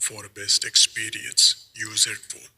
for a best experience. Use headphone.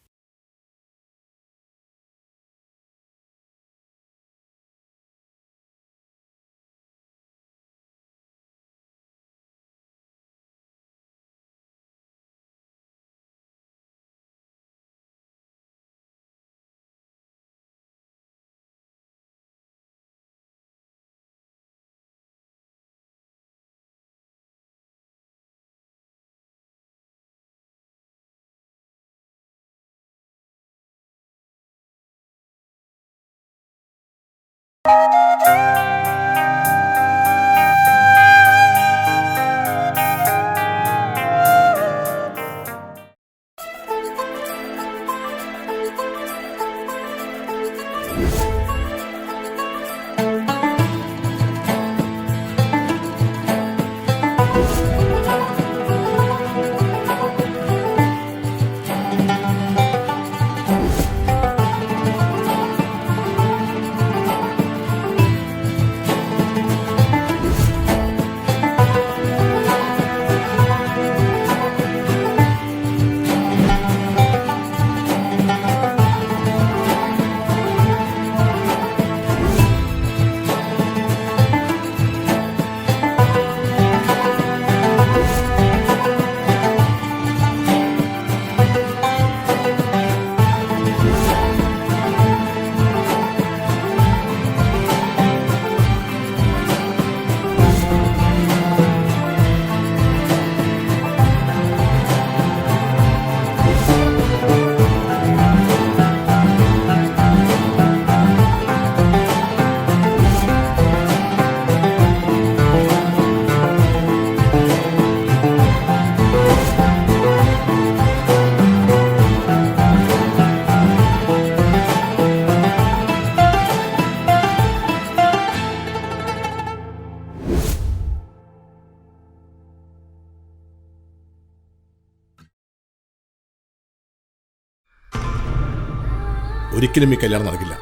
ഒരിക്കലും ഈ കല്യാണം നടക്കില്ല.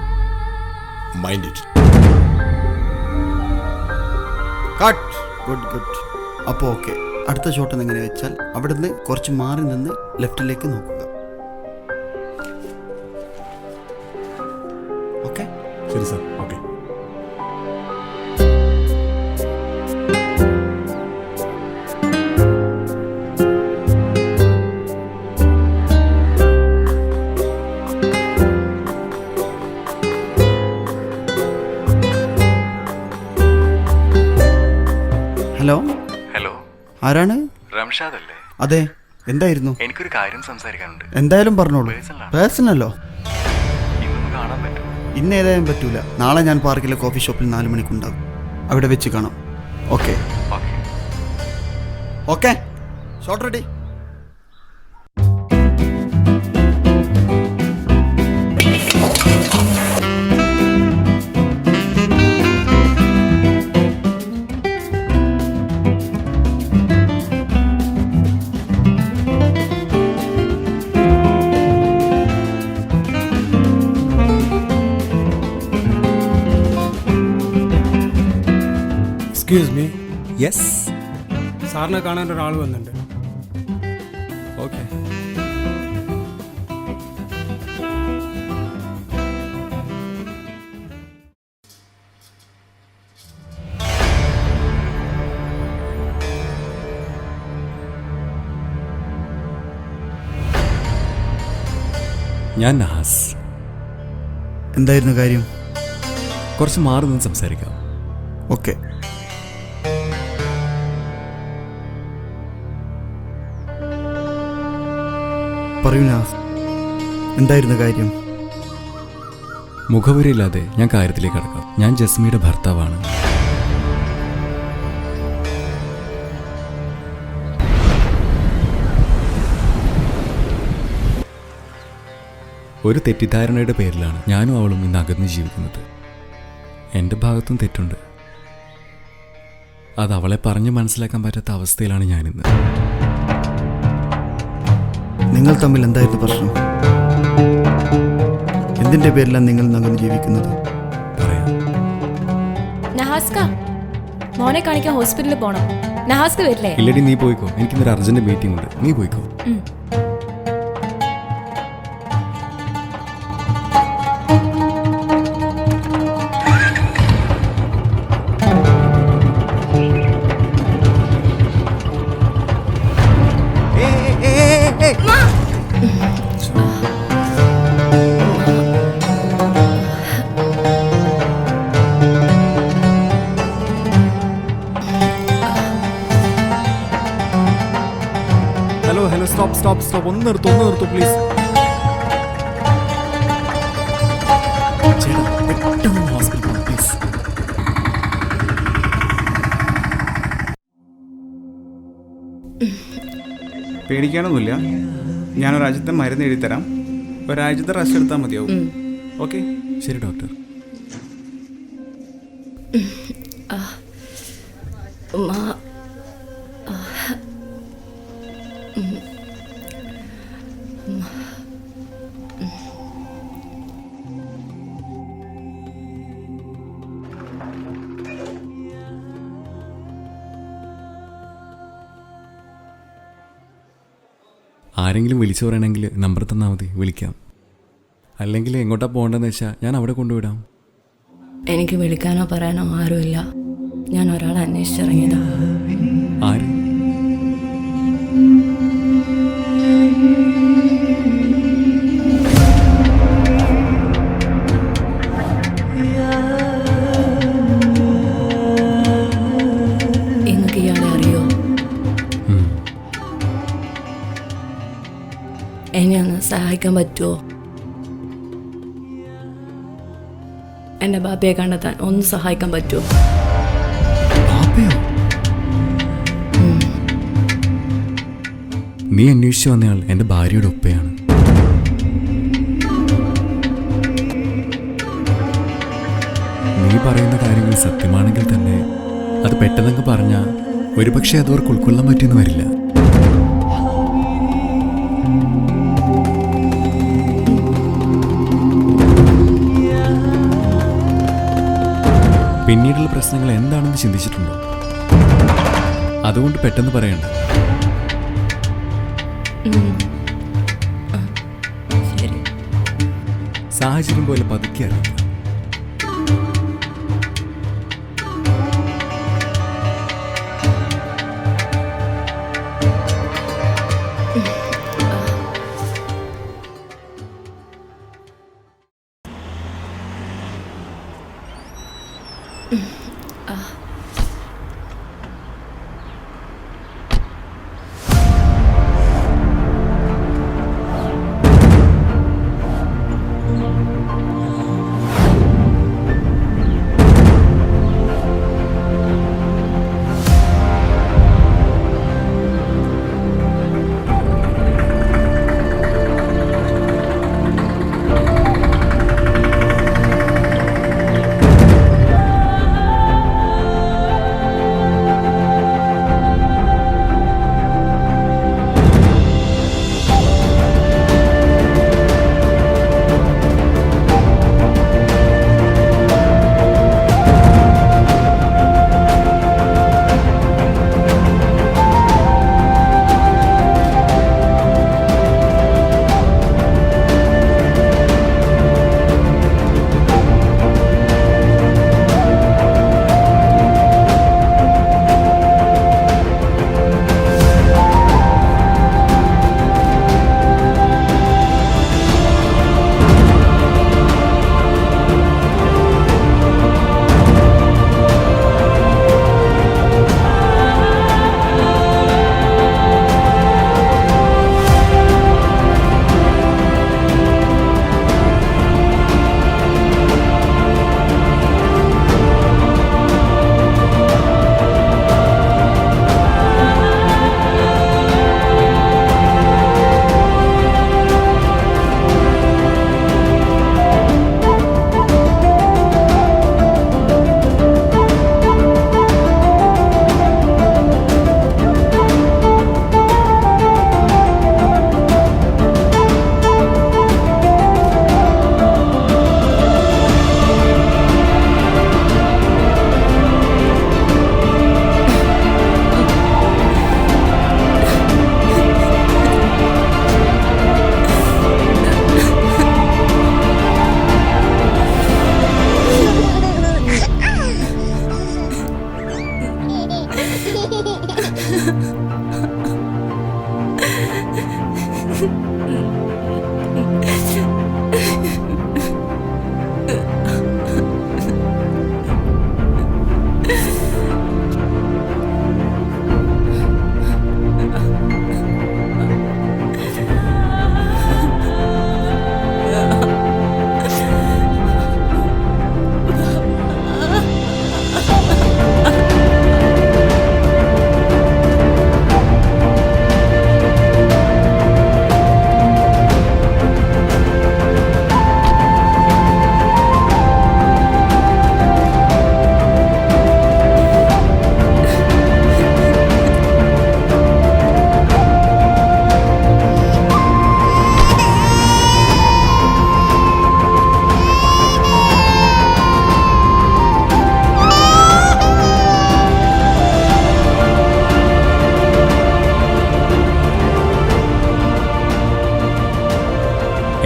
Mind it. Cut. Good good. അപ്പോൾ ഓക്കെ, അടുത്ത ഷോട്ട് എങ്ങനെ വെച്ചാൽ അവിടുന്ന് കുറച്ച് മാറി നിന്ന് ലെഫ്റ്റിലേക്ക് നോക്കുക. ഓക്കെ ശരി സാർ. ഓക്കെ. ഹലോ. ഹലോ, ആരാണ്? റംഷാദ് അല്ലേ? അതെ, എന്തായിരുന്നു? എനിക്കൊരു കാര്യം സംസാരിക്കാനുണ്ട്. എന്തായാലും പറഞ്ഞോളൂ. പേഴ്സണലോ? ഇന്നൊന്ന് കാണാൻ പറ്റും? ഇന്ന് ഏതായാലും പറ്റൂല. നാളെ ഞാൻ പാർക്കിലെ കോഫി ഷോപ്പിൽ 4 മണിക്കുണ്ടാകും. അവിടെ വെച്ച് കാണാം. Okay okay. Shot ready. Excuse me. Yes. സാറിനെ കാണാൻ ഒരാൾ വന്നിട്ടുണ്ട്. ഓക്കെ. ഞാൻ നഹാസ്. എന്തായിരുന്നു കാര്യം? കുറച്ച് മാറി നിന്ന് സംസാരിക്കാം. ഓക്കെ. പറയൂ നഹാസ്, എന്തായിരുന്നു കാര്യം? മുഖവരിയില്ലാതെ ഞാൻ കാര്യത്തിലേക്ക് കടക്കാം. ഞാൻ ജസ്മിയുടെ ഭർത്താവാണ്. ഒരു തെറ്റിദ്ധാരണയുടെ പേരിലാണ് ഞാനും അവളും ഇന്ന് അകന്ന് ജീവിക്കുന്നത്. എൻ്റെ ഭാഗത്തും തെറ്റുണ്ട്. അത് അവളെ പറഞ്ഞ് മനസ്സിലാക്കാൻ പറ്റാത്ത അവസ്ഥയിലാണ് ഞാനിന്ന്. നിങ്ങൾ തമ്മിൽ എന്തായിരുന്നു പ്രശ്നം? എന്തിന്റെ പേരിലാണ് നിങ്ങൾ അകന്ന് ജീവിക്കുന്നത്? പറയാം. നഹാസ്ക, മോനെ കാണിക്കാൻ ഹോസ്പിറ്റലിൽ പോണം. നഹാസ്ക്ക് വരില്ലേ? ഇല്ലടി, നീ പോയിക്കോ. എനിക്കിന്നൊരു അർജന്റ് മീറ്റിംഗ് ഉണ്ട്. നീ പോയിക്കോ. Hello, stop. ഒന്ന് നിർത്തൂ പ്ലീസ്. ചേട്ടാ, പെട്ടെന്ന് ഹോസ്പിറ്റൽ പോകണം പ്ലീസ്. പേടിക്കാനൊന്നുമില്ല. ഞാനൊരാഴ്ചത്തെ മരുന്ന് എഴുതി തരാം. ഒരാഴ്ചത്തെ റെസ്റ്റ് എടുത്താൽ മതിയാവും. ഓക്കെ? ശരി ഡോക്ടർ. ആരെങ്കിലും വിളിച്ചു പറയണമെങ്കിൽ നമ്പർ തന്നാൽ മതി, വിളിക്കാം. അല്ലെങ്കിൽ എങ്ങോട്ടാ പോകേണ്ടതെന്ന് വെച്ചാൽ ഞാൻ അവിടെ കൊണ്ടുവിടാം. എനിക്ക് വിളിക്കാനോ പറയാനോ ആരുമില്ല. ഞാൻ ഒരാളെ അന്വേഷിച്ചിറങ്ങിയതാ. ആര്? നിങ്ങൾക്ക് ഇയാളെ അറിയോ? എന്നെ ഒന്ന് സഹായിക്കാൻ പറ്റുമോ? എൻ്റെ ബാബയെ കണ്ടെത്താൻ ഒന്ന് സഹായിക്കാൻ പറ്റുമോ? നീ അന്വേഷിച്ചു വന്നയാൾ എൻ്റെ ഭാര്യയുടെ ഉപ്പയാണ്. നീ പറയുന്ന കാര്യങ്ങൾ സത്യമാണെങ്കിൽ തന്നെ അത് പെട്ടെന്നൊക്കെ പറഞ്ഞാൽ ഒരുപക്ഷെ അതവർക്ക് ഉൾക്കൊള്ളാൻ പറ്റിയെന്ന് വരില്ല. പിന്നീടുള്ള പ്രശ്നങ്ങൾ എന്താണെന്ന് ചിന്തിച്ചിട്ടുണ്ടോ? അതുകൊണ്ട് പെട്ടെന്ന് പറയണ്ട. സാഹചര്യം പോലെ പതുക്കെ അറിയില്ല.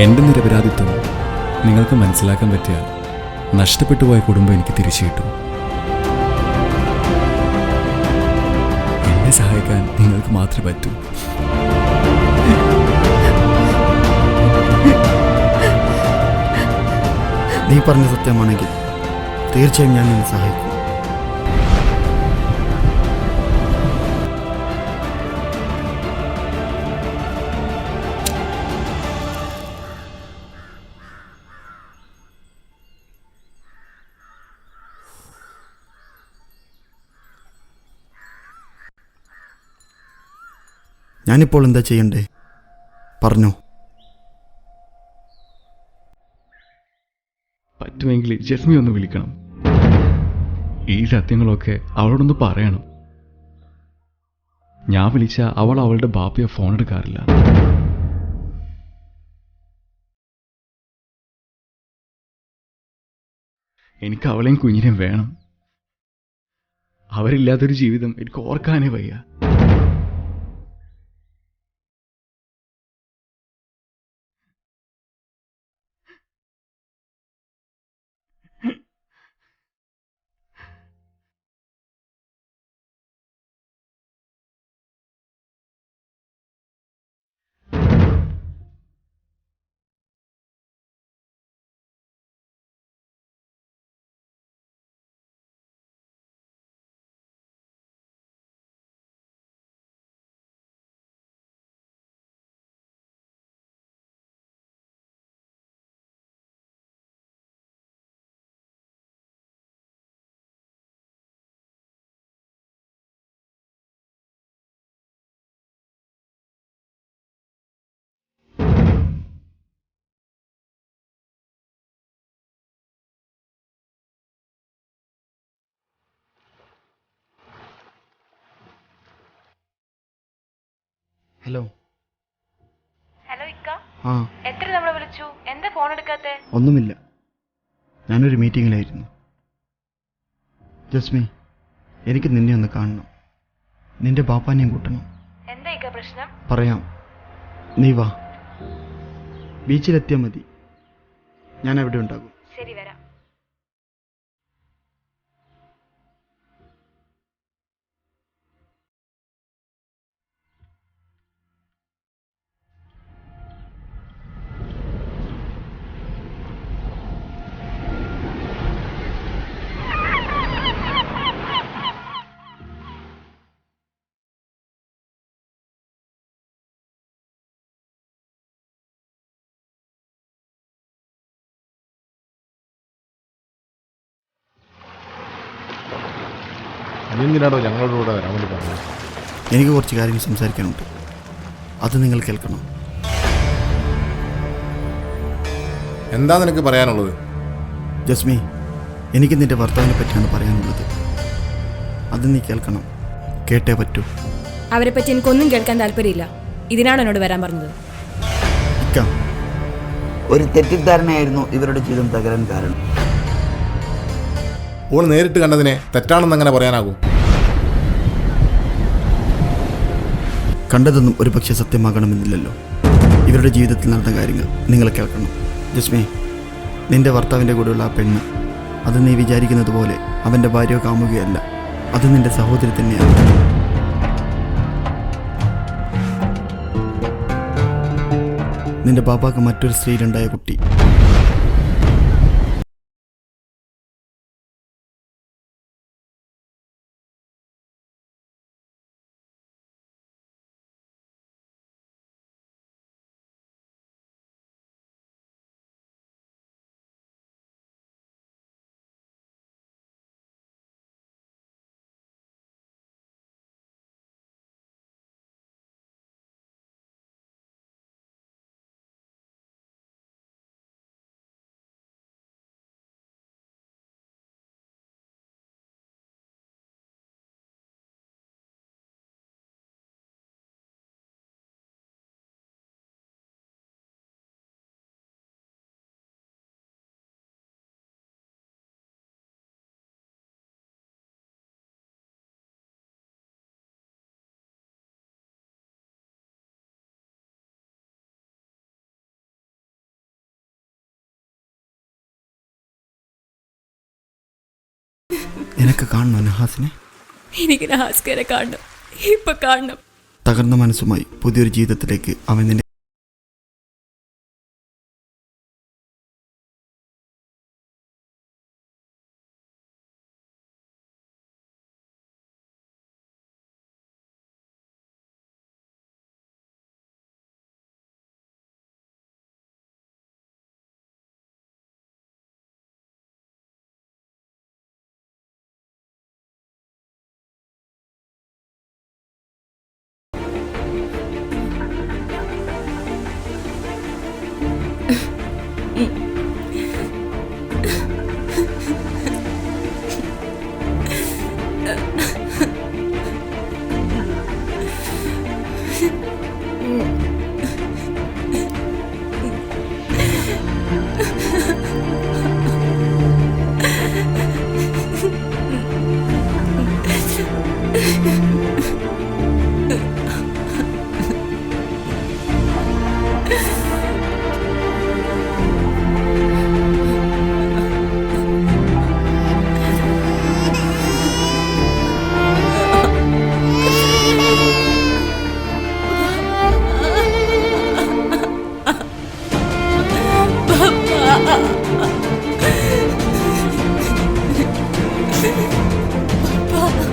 എൻ്റെ നിരപരാധിത്വം നിങ്ങൾക്ക് മനസ്സിലാക്കാൻ പറ്റിയാൽ നഷ്ടപ്പെട്ടു പോയ കുടുംബം എനിക്ക് തിരിച്ചു കിട്ടും. എന്നെ സഹായിക്കാൻ നിങ്ങൾക്ക് മാത്രമേ പറ്റൂ. നീ പറഞ്ഞ സത്യമാണെങ്കിൽ തീർച്ചയായും ഞാൻ നിന്നെ സഹായിക്കും. ഞാനിപ്പോൾ എന്താ ചെയ്യണ്ടേ? പറഞ്ഞോ. പറ്റുമെങ്കിൽ ജസ്മി ഒന്ന് വിളിക്കണം. ഈ സത്യങ്ങളൊക്കെ അവളോടൊന്ന് പറയണം. ഞാൻ വിളിച്ച അവൾ അവളുടെ ബാപ്പയെ ഫോൺ എടുക്കാറില്ല. എനിക്ക് അവളെയും കുഞ്ഞിനെയും വേണം. അവരില്ലാത്തൊരു ജീവിതം എനിക്ക് ഓർക്കാനേ വയ്യ. ഹലോ. ഹലോ ഇക്ക, ആ, എത്ര തവണ വിളിച്ചു, എന്താ ഫോൺ എടുക്കാത്തെ? ഒന്നുമില്ല, ഞാനൊരു മീറ്റിങ്ങിലായിരുന്നു. ജസ്മി, എനിക്ക് നിന്നെ ഒന്ന് കാണണം. നിന്റെ ബാപ്പാനെയും കൂട്ടണം. എന്താ ഇക്ക പ്രശ്നം? പറയാം, നീ വാ. ബീച്ചിലെത്തിയാൽ മതി, ഞാൻ അവിടെ ഉണ്ടാകും. ശരി, വരാം. എന്തിനാണോ ഞങ്ങളുടെ കൂടെ വരാൻ വേണ്ടി പറഞ്ഞത്? എനിക്ക് കുറച്ച് കാര്യങ്ങൾ സംസാരിക്കാനുണ്ട്, അത് നിങ്ങൾ കേൾക്കണം. എന്താ നിനക്ക് പറയാനുള്ളത്? ജസ്മി, എനിക്ക് നിന്റെ ഭർത്താവിനെ പറ്റിയാണ് പറയാനുള്ളത്. അത് നീ കേൾക്കണം, കേട്ടേ പറ്റൂ. അവരെ പറ്റി എനിക്കൊന്നും കേൾക്കാൻ താല്പര്യമില്ല. ഇതിനാണ് എന്നോട് വരാൻ പറഞ്ഞത്. ഇക്ക, ഒരു തെറ്റിദ്ധാരണയായിരുന്നു ഇവരുടെ ജീവിതം തകരാൻ കാരണം. ഓൾ നേരിട്ട് കണ്ടതിനെ തെറ്റാണെന്ന് അങ്ങനെ പറയാനാകും? കണ്ടതൊന്നും ഒരു പക്ഷേ സത്യമാകണമെന്നില്ലല്ലോ. ഇവരുടെ ജീവിതത്തിൽ നടന്ന കാര്യങ്ങൾ നിങ്ങൾ കേൾക്കണം. ജസ്മി, നിന്റെ ഭർത്താവിൻ്റെ കൂടെയുള്ള ആ പെണ്ണ്, അത് നീ വിചാരിക്കുന്നത് പോലെ അവൻ്റെ ഭാര്യയോ കാമുകയല്ല. അത് നിന്റെ സഹോദരി തന്നെയാണ്. നിന്റെ ബാപ്പാക്ക് മറ്റൊരു സ്ത്രീയിലുണ്ടായ കുട്ടി. നിനക്ക് കാണണോ നഹാസിനെ? എനിക്ക് നഹാസ്കരെ കാണണം, ഇപ്പൊ കാണണം. തകർന്ന മനസ്സുമായി പുതിയൊരു ജീവിതത്തിലേക്ക് അവൻ നിന്നെ Papa.